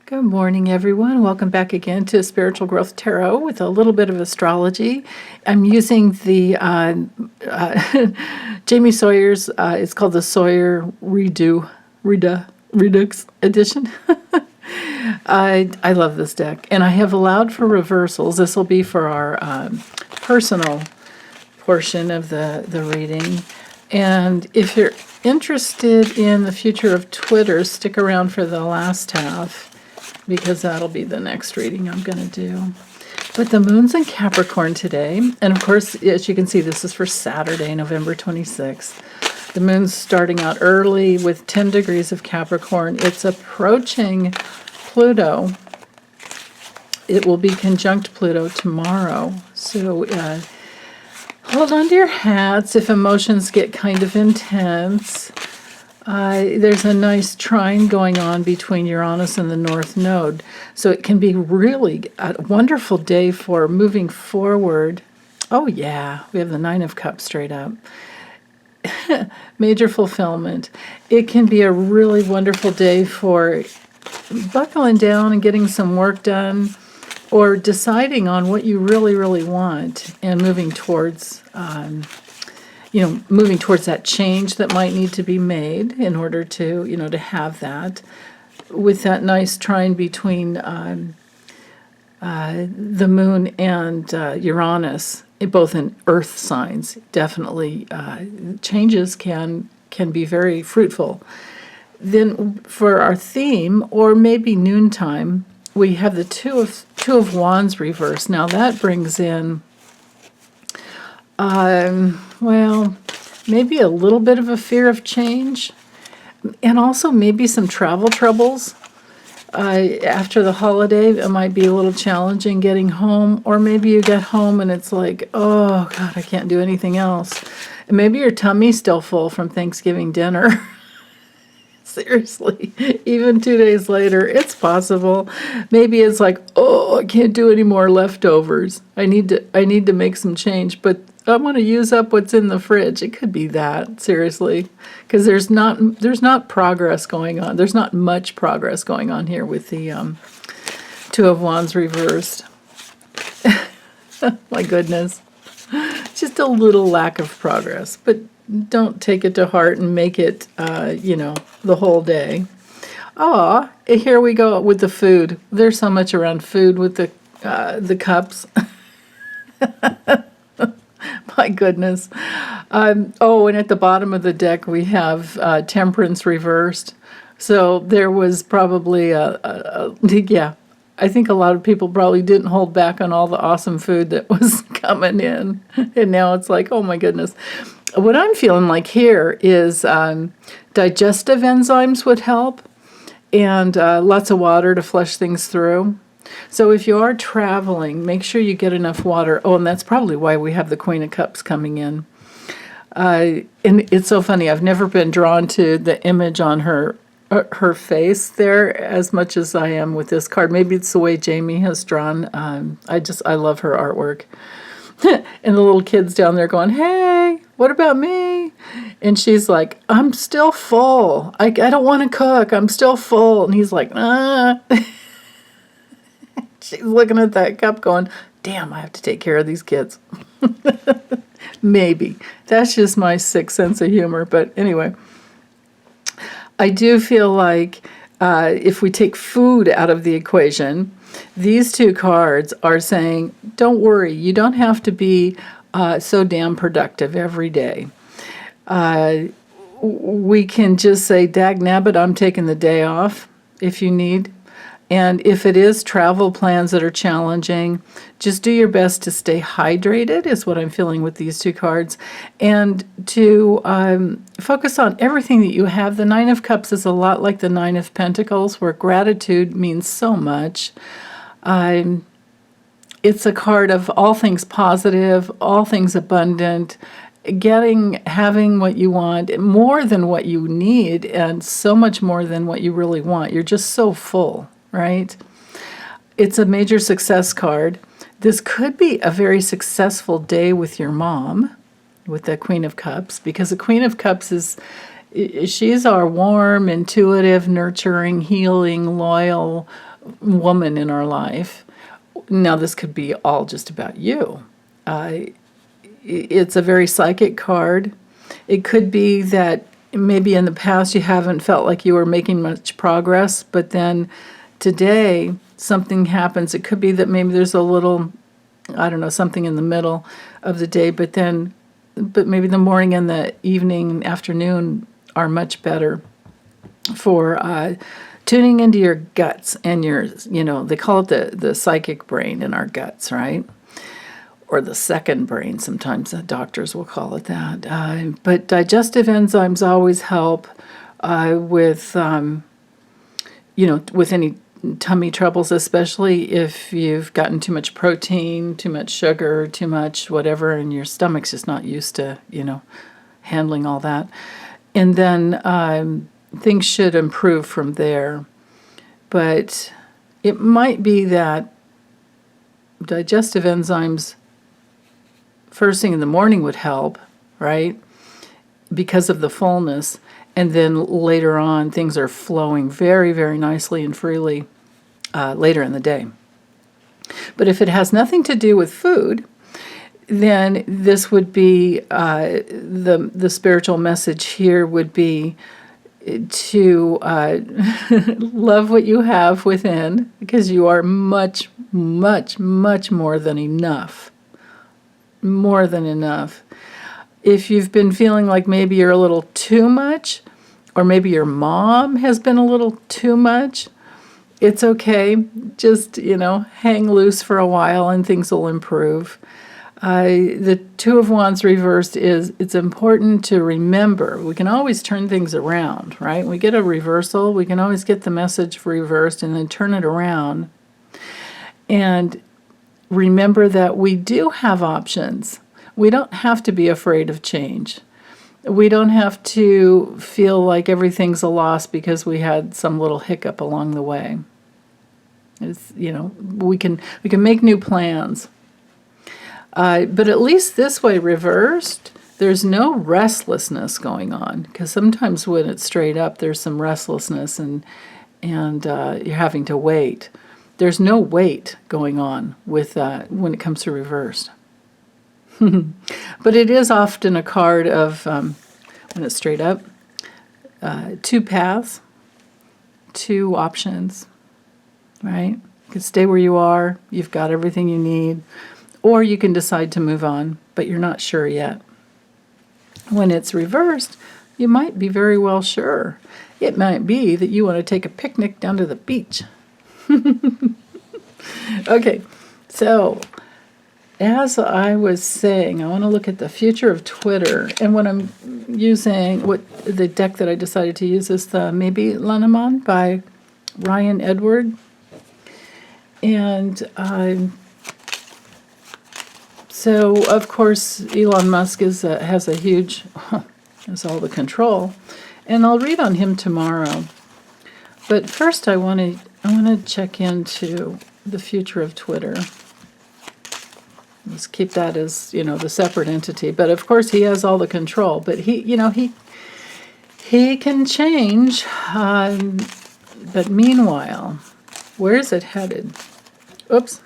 Good morning, everyone. Welcome back again to Spiritual Growth Tarot with a little bit of astrology. I'm using the Jamie Sawyer's, it's called the Sawyer Redux edition. I love this deck, and I have allowed for reversals. This will be for our personal portion of the reading. And if you're interested in the future of Twitter, stick around for the last half, because that'll be the next reading I'm going to do. But the moon's in Capricorn today, and of course, as you can see, this is for Saturday, November 26th. The moon's starting out early with 10 degrees of Capricorn. It's approaching Pluto. It will be conjunct Pluto tomorrow. So hold on to your hats if emotions get kind of intense. There's a nice trine going on between Uranus and the North Node. So it can be really a wonderful day for moving forward. Oh yeah, we have the Nine of Cups straight up. Major fulfillment. It can be a really wonderful day for buckling down and getting some work done, or deciding on what you really, really want and moving towards moving towards that change that might need to be made in order to, to have that. With that nice trine between the moon and Uranus, both in earth signs, definitely changes can be very fruitful. Then for our theme, or maybe noontime, we have the Two of Wands reversed. Now that brings in maybe a little bit of a fear of change, and also maybe some travel troubles. After the holiday, it might be a little challenging getting home, or maybe you get home and it's like, oh God, I can't do anything else. And maybe your tummy's still full from Thanksgiving dinner. Seriously, even 2 days later, it's possible. Maybe it's like, oh, I can't do any more leftovers. I need to make some change, but I want to use up what's in the fridge. It could be that, seriously, because there's not progress going on. There's not much progress going on here with the Two of Wands reversed. My goodness, just a little lack of progress, but don't take it to heart and make it, the whole day. Here we go with the food. There's so much around food with the cups. My goodness. And at the bottom of the deck we have Temperance reversed. So there was probably I think a lot of people probably didn't hold back on all the awesome food that was coming in. And now it's like, oh my goodness. What I'm feeling like here is digestive enzymes would help, and lots of water to flush things through. So if you are traveling, make sure you get enough water. Oh, and that's probably why we have the Queen of Cups coming in. And it's so funny. I've never been drawn to the image on her face there as much as I am with this card. Maybe it's the way Jamie has drawn. I love her artwork. And the little kid's down there going, hey, what about me? And she's like, I'm still full. I don't want to cook. I'm still full. And he's like, ah. She's looking at that cup going, damn, I have to take care of these kids. Maybe. That's just my sick sense of humor. But anyway, I do feel like if we take food out of the equation, these two cards are saying, don't worry, you don't have to be so damn productive every day. We can just say, dag nabbit, I'm taking the day off if you need. And if it is travel plans that are challenging, just do your best to stay hydrated, is what I'm feeling with these two cards. And to focus on everything that you have. The Nine of Cups is a lot like the Nine of Pentacles, where gratitude means so much. It's a card of all things positive, all things abundant, having what you want, more than what you need, and so much more than what you really want. You're just so full, right? It's a major success card. This could be a very successful day with your mom, with the Queen of Cups, because the Queen of Cups she's our warm, intuitive, nurturing, healing, loyal, woman in our life. Now, this could be all just about you. It's a very psychic card. It could be that maybe in the past you haven't felt like you were making much progress, but then today something happens. It could be that maybe there's a little, I don't know, something in the middle of the day, but maybe the morning and the evening, afternoon are much better for tuning into your guts and your, they call it the psychic brain in our guts, right? Or the second brain, sometimes the doctors will call it that. But digestive enzymes always help with, with any tummy troubles, especially if you've gotten too much protein, too much sugar, too much whatever, and your stomach's just not used to, handling all that. And then things should improve from there. But it might be that digestive enzymes first thing in the morning would help, right? Because of the fullness. And then later on, things are flowing very, very nicely and freely later in the day. But if it has nothing to do with food, then this would be the spiritual message here would be to love what you have within, because you are much, much, much more than enough. More than enough. If you've been feeling like maybe you're a little too much, or maybe your mom has been a little too much, it's okay. Just, hang loose for a while and things will improve. The Two of Wands reversed it's important to remember. We can always turn things around, right? We get a reversal, we can always get the message reversed and then turn it around. And remember that we do have options. We don't have to be afraid of change. We don't have to feel like everything's a loss because we had some little hiccup along the way. We can make new plans. But at least this way reversed, there's no restlessness going on. Because sometimes when it's straight up, there's some restlessness and you're having to wait. There's no wait going on with when it comes to reversed. But it is often a card of, when it's straight up, two paths, two options, right? You can stay where you are, you've got everything you need, or you can decide to move on, but you're not sure yet. When it's reversed, you might be very well sure. It might be that you want to take a picnic down to the beach. Okay, so as I was saying, I want to look at the future of Twitter, and what I'm using, the deck that I decided to use is the Maybe Lenormand by Ryan Edward, and so of course Elon Musk has a huge, has all the control, and I'll read on him tomorrow. But first, I want to check into the future of Twitter. Let's keep that as, the separate entity. But of course, he has all the control. But he can change. But meanwhile, where is it headed? Oops.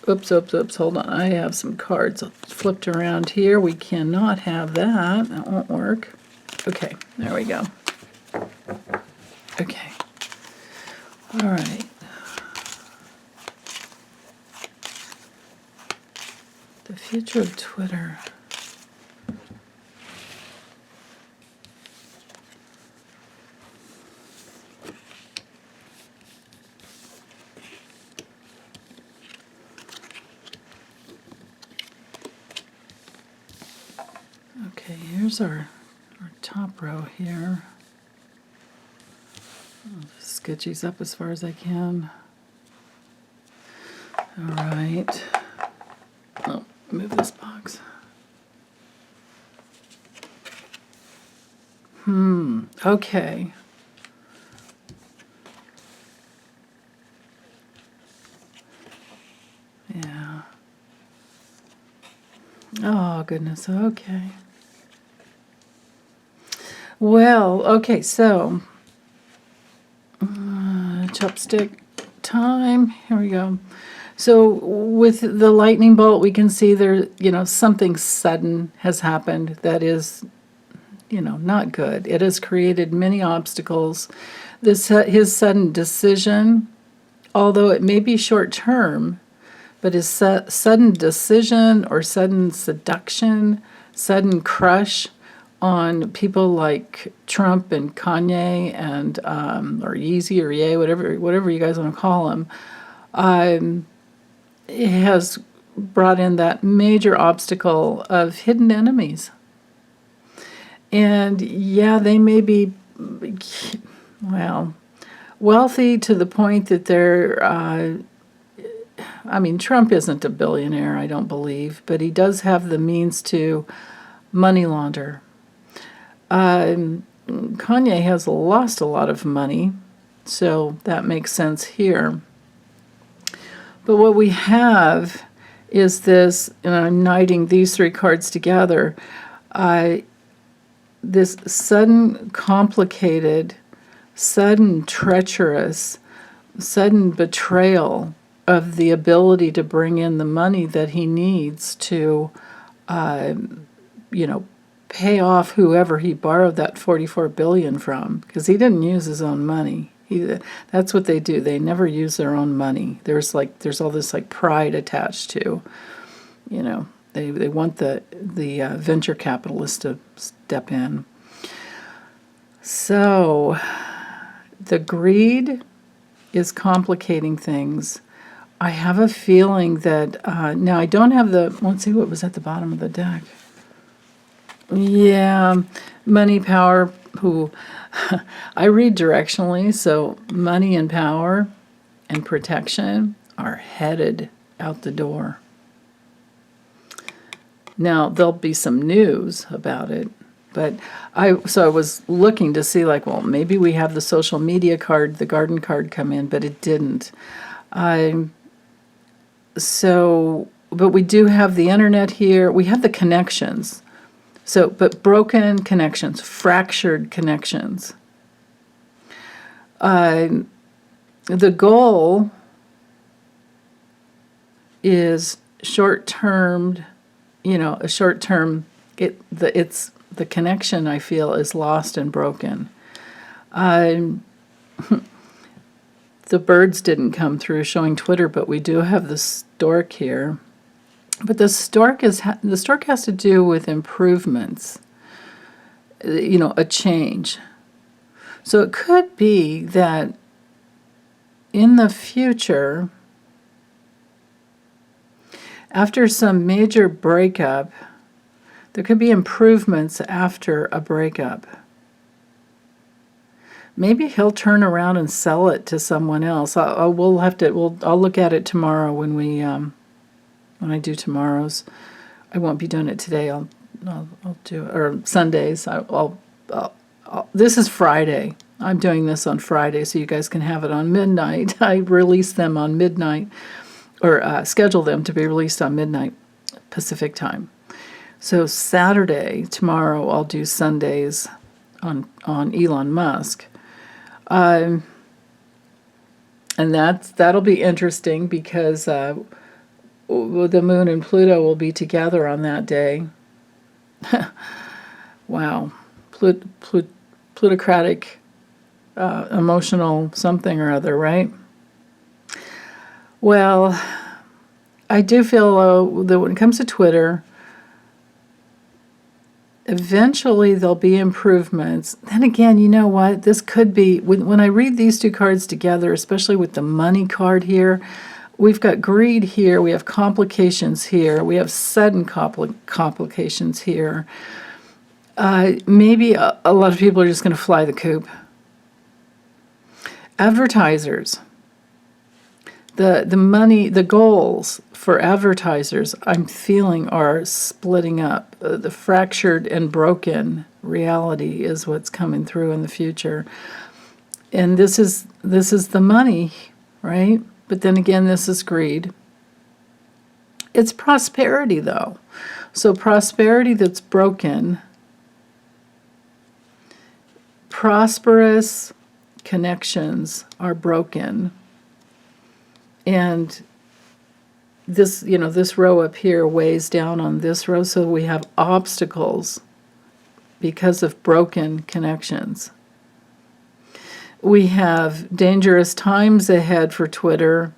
Hold on. I have some cards flipped around here. We cannot have that. That won't work. Okay, there we go. Okay. All right. The future of Twitter. Okay, here's our top row here. I'll just sketch these up as far as I can. All right. Oh, move this box. Okay. Yeah. Oh, goodness. Okay. Well, okay, so chopstick. time. Here we go. So with the lightning bolt, we can see there, something sudden has happened that is, not good. It has created many obstacles. His sudden decision, although it may be short term, but his sudden decision or sudden seduction, sudden crush on people like Trump and Kanye and or Yeezy or Ye, whatever you guys want to call him, it has brought in that major obstacle of hidden enemies. And yeah, they may be, wealthy to the point that they're, Trump isn't a billionaire, I don't believe, but he does have the means to money launder. Kanye has lost a lot of money, so that makes sense here. But what we have is this, and I'm knighting these three cards together, this sudden, complicated, sudden, treacherous, sudden betrayal of the ability to bring in the money that he needs to, pay off whoever he borrowed that $44 billion from, because he didn't use his own money. That's what they do. They never use their own money. There's all this pride attached to, they want the venture capitalists to step in. So the greed is complicating things. I have a feeling that now I don't have let's see what was at the bottom of the deck. Yeah, money, power, who I read directionally, so money and power and protection are headed out the door. Now, there'll be some news about it, but I was looking to see maybe we have the social media card, the garden card come in, but it didn't. But we do have the internet here. We have the connections. But broken connections, fractured connections. The goal is short-term, a short-term, the connection, I feel, is lost and broken. The birds didn't come through showing Twitter, but we do have the stork here. But the stork has to do with improvements, a change. So it could be that in the future, after some major breakup, there could be improvements after a breakup. Maybe he'll turn around and sell it to someone else. I'll look at it tomorrow when I do tomorrow's. I won't be doing it today. I'll do it, or Sundays. This is Friday. I'm doing this on Friday, so you guys can have it on midnight. I release them on midnight, or schedule them to be released on midnight Pacific time. So Saturday, tomorrow, I'll do Sundays on Elon Musk. And that'll be interesting because the moon and Pluto will be together on that day. Wow. Plutocratic, emotional something or other, right? Well, I do feel that when it comes to Twitter, eventually there'll be improvements. Then again, you know what? This could be, when I read these two cards together, especially with the money card here, we've got greed here, we have complications here, we have sudden complications here. Maybe a lot of people are just going to fly the coop. Advertisers. The money, the goals for advertisers, I'm feeling are splitting up. The fractured and broken reality is what's coming through in the future. And this is the money, right? But then again, this is greed. It's prosperity, though. So prosperity that's broken, prosperous connections are broken. And this, this row up here weighs down on this row, so we have obstacles because of broken connections. We have dangerous times ahead for Twitter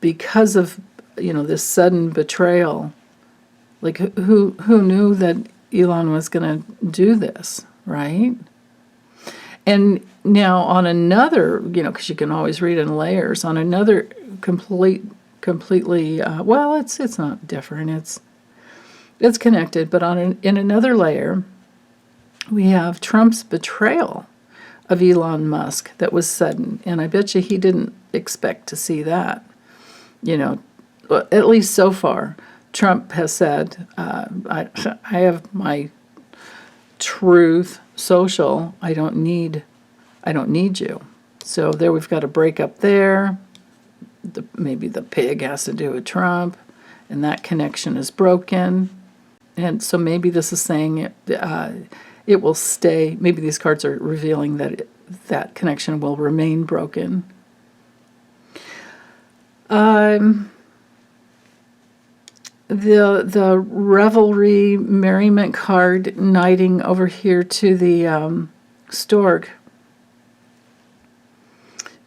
because of, this sudden betrayal. Like, who knew that Elon was going to do this, right? And now on another, because you can always read in layers, on another completely, well, it's not different, it's connected, but in another layer, we have Trump's betrayal of Elon Musk that was sudden, and I bet you he didn't expect to see that. At least so far, Trump has said, I have my Truth Social. I don't need you. So there we've got a breakup there. Maybe the pig has to do with Trump, and that connection is broken. And so maybe this is saying it will stay. Maybe these cards are revealing that that connection will remain broken. The revelry merriment card knighting over here to the stork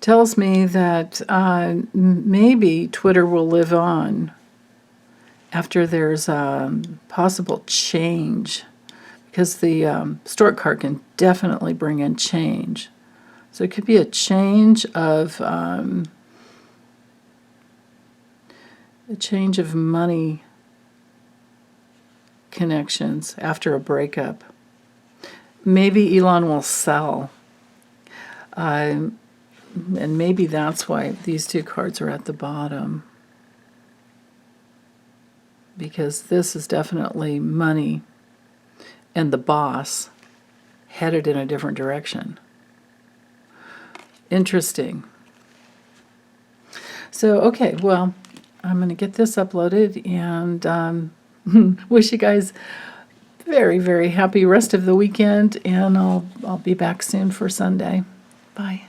tells me that maybe Twitter will live on after there's possible change, because the stork card can definitely bring in change. So it could be a change of money connections after a breakup. Maybe Elon will sell. And maybe that's why these two cards are at the bottom. Because this is definitely money and the boss headed in a different direction. Interesting. So, okay, well, I'm going to get this uploaded and wish you guys very, very happy rest of the weekend, and I'll be back soon for Sunday. Bye.